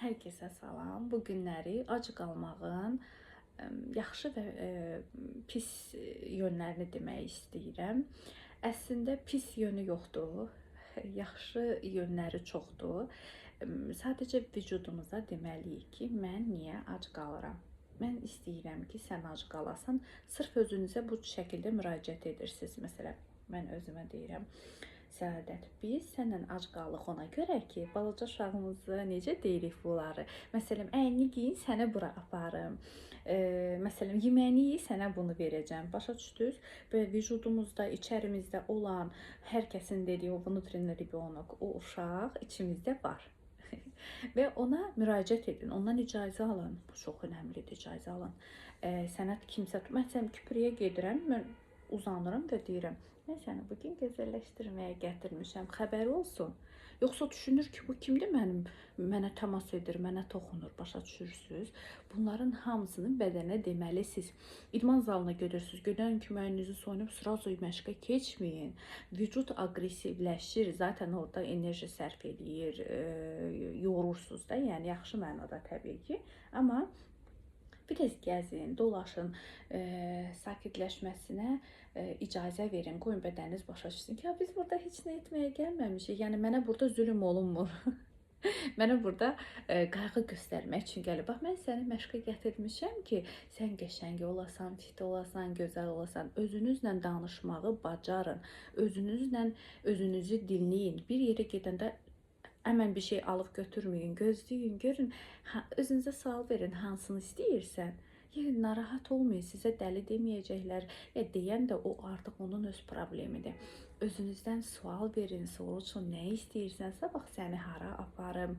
Hər kəsə salam. Bu günləri ac qalmağın yaxşı və pis yönlərini demək istəyirəm. Əslində pis yönü yoxdur. Yaxşı yönləri çoxdur. Sadəcə vücudumuza deməliyik ki, mən niyə ac qalıram? Mən istəyirəm ki, sən ac qalasan. Sırf özünüzə bu şəkildə müraciət edirsiniz. Məsələn, mən özümə deyirəm. Səadət, biz səndən ac qalıq ona görə ki, balaca uşağımızı necə deyirik bunları? Məsələn, əyni geyin, səni bura aparım. Məsələn, yeməyini yeyə, sənə bunu verəcəm. Başa düşdünüz? Belə vücudumuzda, içərimizdə olan hər kəsin dediyi o внутренний ребенок, o uşaq içimizdə var. Və ona müraciət edin, ondan icazə alın. Bu çox önəmlidir, icazə alın. Sənət kimsə, məsələn, küpürüyə gedirəm, mən uzanıram və deyirəm, mən səni bugün gözəlləşdirməyə gətirmişəm, xəbəri olsun. Yoxsa düşünür ki, bu kimdir mənə təmas edir, mənə toxunur, başa düşürsünüz? Bunların hamısını bədənə deməlisiniz. İdman zalına gedirsiniz, gedən küməyinizi soyunub sırazu məşqə keçməyin. Vücut aqressivləşir, zaten orada enerji sərf edir, yorursunuz da, yəni yaxşı mənada təbii ki. Amma biraz gəzin, dolaşın, sakitləşməsinə icazə verin, qoyun bədəniniz başa düşsün ki, biz burada heç nə etməyə gəlməmişik, yəni mənə burada zülm olunmur. Mənə burada qayğı göstərmək üçün gəlib. Bax, mən səni məşqə gətirmişəm ki, sən qəşəng olasan, fit olasan, gözəl olasan, özünüzlə danışmağı bacarın, özünüzlə özünüzü dinləyin. Bir yerə gedəndə hemen bir şey alıp götürmeyin, gözləyin, görün, özünüzə sual verin, hansını istəyirsən. Yəni, narahat olmayın, sizə dəli deməyəcəklər, deyən də o artıq onun öz problemidir. Özünüzdən sual verin, soruşun, nə istəyirsənsə, bax, səni hara aparım.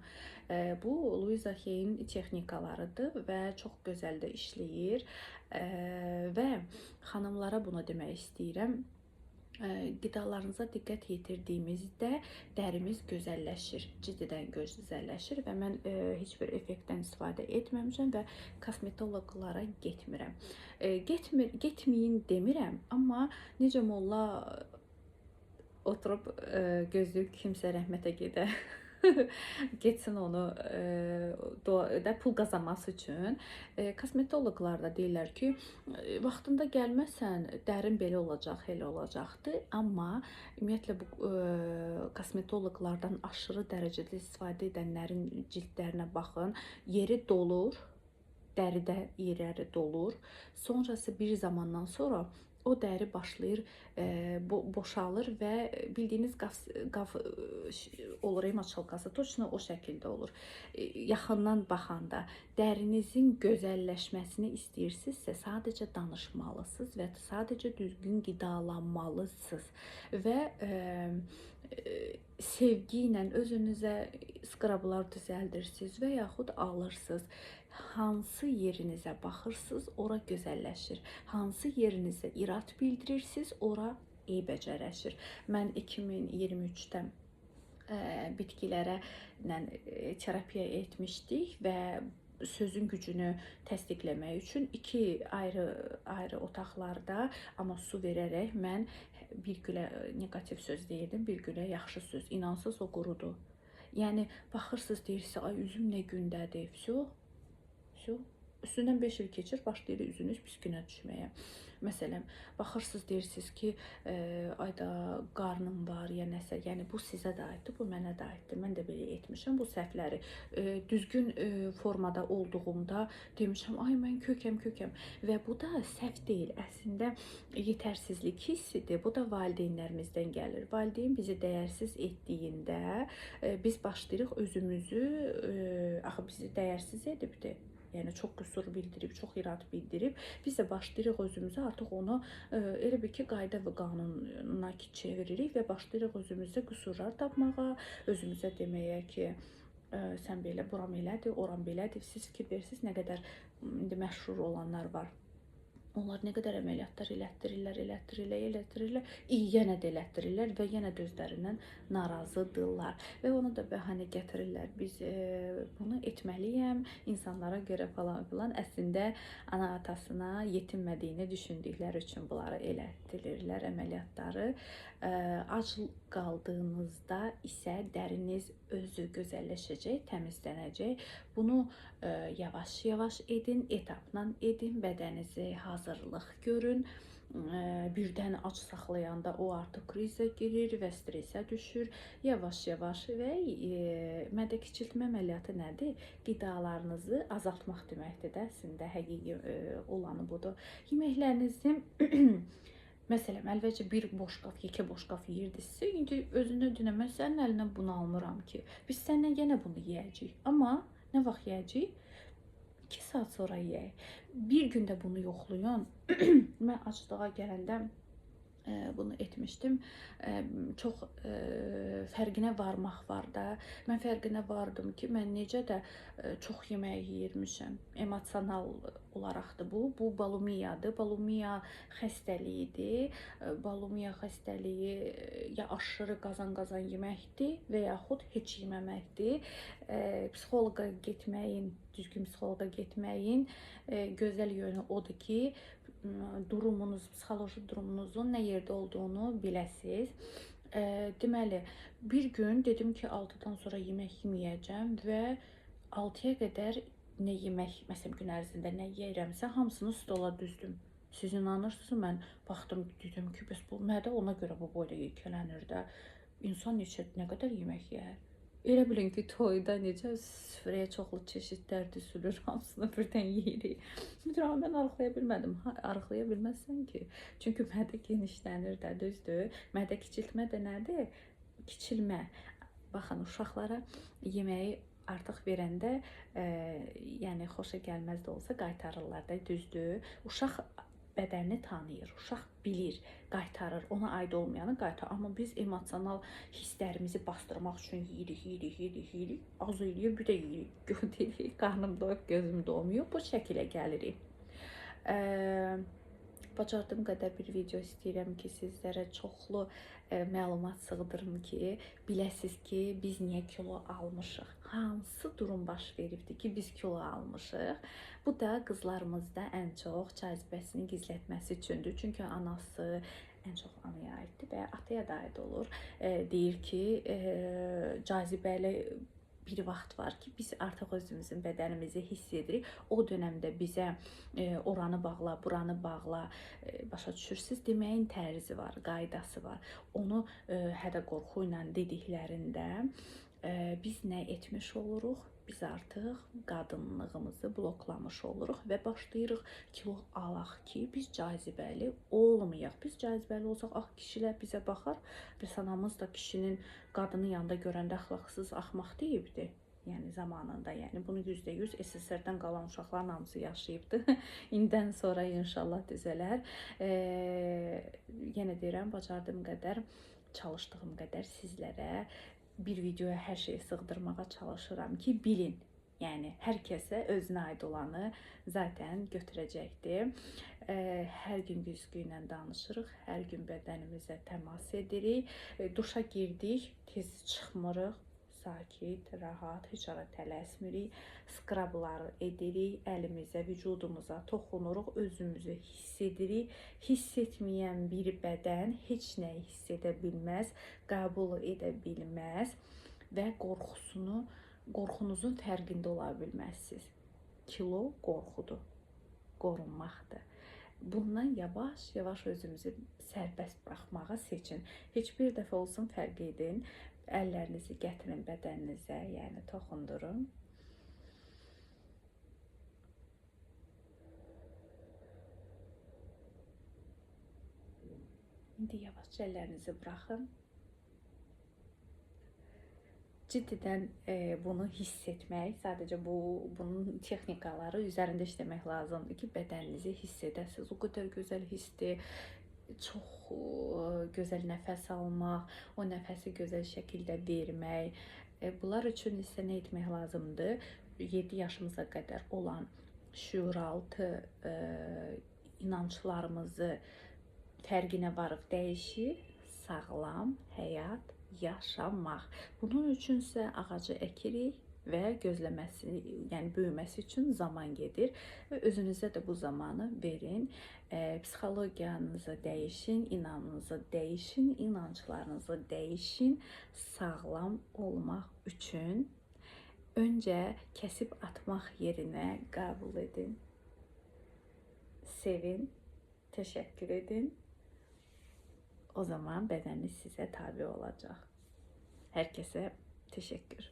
Bu, Louisa Hay'in texnikalarıdır və çox gözəl də işləyir. Və xanımlara bunu demək istəyirəm. Qidalarınıza diqqət yetirdiyimizdə dərimiz gözəlləşir, ciddidən gözəlləşir və mən heç bir effektdən istifadə etməmişəm və kosmetoloqlara getmirəm. Getməyin demirəm, amma necə molla oturub gözləyib kimsə rəhmətə gedə. Getsin onu da pul qazanması üçün. Kosmetoloqlar da deyirlər ki, vaxtında gəlməsən, dərin belə olacaq, elə olacaqdır. Amma ümumiyyətlə bu kosmetoloqlardan aşırı dərəcədə istifadə edənlərin cildlərinə baxın. Yeri dolur, dəridə yerləri dolur. Sonrası bir zamandan sonra o dəri başlayır boşalır və bildiyiniz qaf olur, maçalkası, точно o şəkildə olur. Yaxından baxanda dərinizin gözəlləşməsini istəyirsinizsə, sadəcə danışmalısınız və sadəcə düzgün qidalanmalısınız və sevgi ilə özünüzə skrablar düzəldirsiniz və yaxud alırsınız. Hansı yerinizə baxırsınız, ora gözəlləşir. Hansı yerinizə irad bildirirsiniz, ora eybəcərləşir. Mən 2023-də bitkilərə terapiya etmişdik və sözün gücünü təsdiqləmək üçün iki ayrı otaqlarda, amma su verərək mən bir gülə negativ söz deyirdim, bir gülə yaxşı söz. İnansız o qurudu. Yəni baxırsınız, deyirsiniz, ay üzüm nə gündədir, Все. Üstündən 5 il keçir, başlayır üzünüz pis günə düşməyə. Məsələn, baxırsınız, deyirsiniz ki, ayda qarnım var, ya nəsə, yəni bu sizə də aiddir, bu mənə də aiddir. Mən də belə etmişəm bu səhvləri. Düzgün formada olduğumda demişəm, ay mən kökəm. Və bu da səhv deyil, əslində yetərsizlik hissidir. Bu da valideynlərimizdən gəlir. Valideyn bizi dəyərsiz etdiyində biz başlayırıq özümüzü, axı bizi dəyərsiz edibdir. Yəni çox qüsur bildirib, çox irad bildirib, biz də başlayırıq özümüzə artıq onu elə bir ki, qayda və qanuna çeviririk və başlayırıq özümüzdə qüsurlar tapmağa, özümüzə deməyə ki, sən belə, buram elədir, oram belədir. Siz fikir verirsiniz, nə qədər indi məşhur olanlar var. Onlar nə qədər əməliyyatlar elətdirirlər, yenə də elətdirirlər və yenə də özlərindən narazıdırlar. Və onu da bəhanə gətirirlər. Biz bunu etməliyəm, insanlara görə falan filan. Əslində ana atasına yetinmədiyini düşündükləri üçün bunları elətdirirlər əməliyyatları. Ac qaldığınızda isə dəriniz özü gözəlləşəcək, təmizlənəcək. Bunu yavaş-yavaş edin, etapla edin, bədəninizi hazırlıq görün. Birdən ac saxlayanda o artıq krizə girir və stresə düşür. Yavaş-yavaş və mədə kiçiltmə əməliyyatı nədir? Qidalarınızı azaltmaq deməkdir də, əslində həqiqi olanı budur. Yeməklərinizi məsələn, əvvəlcə bir boşqaf, yekə boşqaf yeyirdinizsə, indi özünə dinə, mən sənin əlindən bunu almıram ki, biz səndən yenə bunu yeyəcəyik. Amma nə vaxt yeyəcəyik? 2 saat sonra yeyək. Bir gündə bunu yoxlayın. Mən aclığa gələndə bunu etmişdim. Çox fərqinə varmaq var da. Mən fərqinə vardım ki, mən necə də çox yemək yeyirmişəm. Emosional olaraqdır bu. Bu bulimiyadır. Bulimiya xəstəliyidir. Bulimiya xəstəliyi ya aşırı qazan-qazan yeməkdir və yaxud heç yeməməkdir. Psixoloqa getməyin, düzgün psixoloqa getməyin gözəl yönü odur ki, durumunuz, psixoloji durumunuzun nə yerdə olduğunu biləsiz. Deməli, bir gün dedim ki, 6-dan sonra yemək yeməyəcəm və 6-ya qədər nə yemək, məsələn, gün ərzində nə yeyirəmsə, hamısını stola düzdüm. Siz inanırsınız, mən baxdım, dedim ki, bəs bu mədə ona görə bu boyda yekələnir də. İnsan nə qədər yemək yeyər? Elə bilin ki, toyda necə süfrəyə çoxlu çeşidlər düzülür, hamısını birdən yeyirik. Müdürəm, mən arıqlaya bilmədim. Arıqlaya bilməzsən ki. Çünki mədə genişlənir də, düzdür. Mədə kiçiltmə də nədir? Kiçilmə. Baxın, uşaqlara yeməyi artıq verəndə, yəni xoşa gəlməz də olsa qaytarırlar da, düzdür. Uşaq bədənini tanıyır, uşaq bilir, qaytarır, ona aid olmayanı qaytarır. Amma biz emosional hisslərimizi bastırmaq üçün yeyirik, az eləyir, bir də yeyirik, qarnım doyub, gözüm doymuyor, bu şəkilə gəlirik. Bacardığım qədər bir video istəyirəm ki, sizlərə çoxlu məlumat sığdırım ki, biləsiz ki, biz niyə kilo almışıq? Hansı durum baş veribdir ki, biz kilo almışıq? Bu da qızlarımızda ən çox cazibəsini gizlətməsi üçündür. Çünki anası ən çox anaya aiddir və ataya da aid olur. Deyir ki, cazibəli bir vaxt var ki, biz artıq özümüzün bədənimizi hiss edirik. O dönəmdə bizə oranı bağla, buranı bağla, başa düşürsünüz, deməyin tərzi var, qaydası var. Onu hədə qorxu ilə dediklərində biz nə etmiş oluruq? Biz artıq qadınlığımızı bloklamış oluruq və başlayırıq kilo alaq ki, biz cazibəli olmayaq. Biz cazibəli olsaq, kişilər bizə baxar və sanamız da kişinin qadının yanında görəndə əxlaqsız, axmaq deyibdi. Yəni zamanında, yəni bunu %100 SSR-dən qalan uşaqların hamısı yaşayıbdı. İndən sonra inşallah düzələr. Yenə deyirəm, bacardığım qədər, çalışdığım qədər sizlərə bir videoya hər şeyi sığdırmağa çalışıram ki, bilin. Yəni hər kəsə özünə aid olanı zaten götürəcəkdir. Hər gün güzgü ilə danışırıq, hər gün bədənimizə təmas edirik. Duşa girdik, tez çıxmırıq. Sakit, rahat, heç ara tələsmirik. Skrabları edirik, əlimizə, vücudumuza toxunuruq, özümüzü hiss edirik. Hiss etməyən bir bədən heç nəyi hiss edə bilməz, qəbul edə bilməz və qorxunuzun fərqində ola bilməzsiniz. Kilo qorxudur, qorunmaqdır. Bundan yavaş-yavaş özümüzü sərbəst buraxmağa seçin. Heç bir dəfə olsun fərq edin. Əllərinizi gətirin bədəninizə, yəni toxundurun. İndi yavaşca əllərinizi buraxın. Ciddidən bunu hiss etmək, sadəcə bunun texnikaları üzərində işləmək lazımdır ki, bədəninizi hiss edəsiniz. O qədər gözəl hissdir. Çox gözəl nəfəs almaq, o nəfəsi gözəl şəkildə vermək. Bunlar üçün isə nə etmək lazımdır? 7 yaşımıza qədər olan şüuraltı inanclarımızı fərqinə varıb dəyişir. Sağlam həyat yaşamaq. Bunun üçünsə ağacı əkirik və gözləməsi, yəni böyüməsi üçün zaman gedir və özünüzə də bu zamanı verin. Psixologiyanızı dəyişin, inamınızı dəyişin, inanclarınızı dəyişin. Sağlam olmaq üçün öncə kəsib atmaq yerinə qəbul edin. Sevin, təşəkkür edin. O zaman bədəniniz sizə tabe olacaq. Hər kəsə təşəkkür.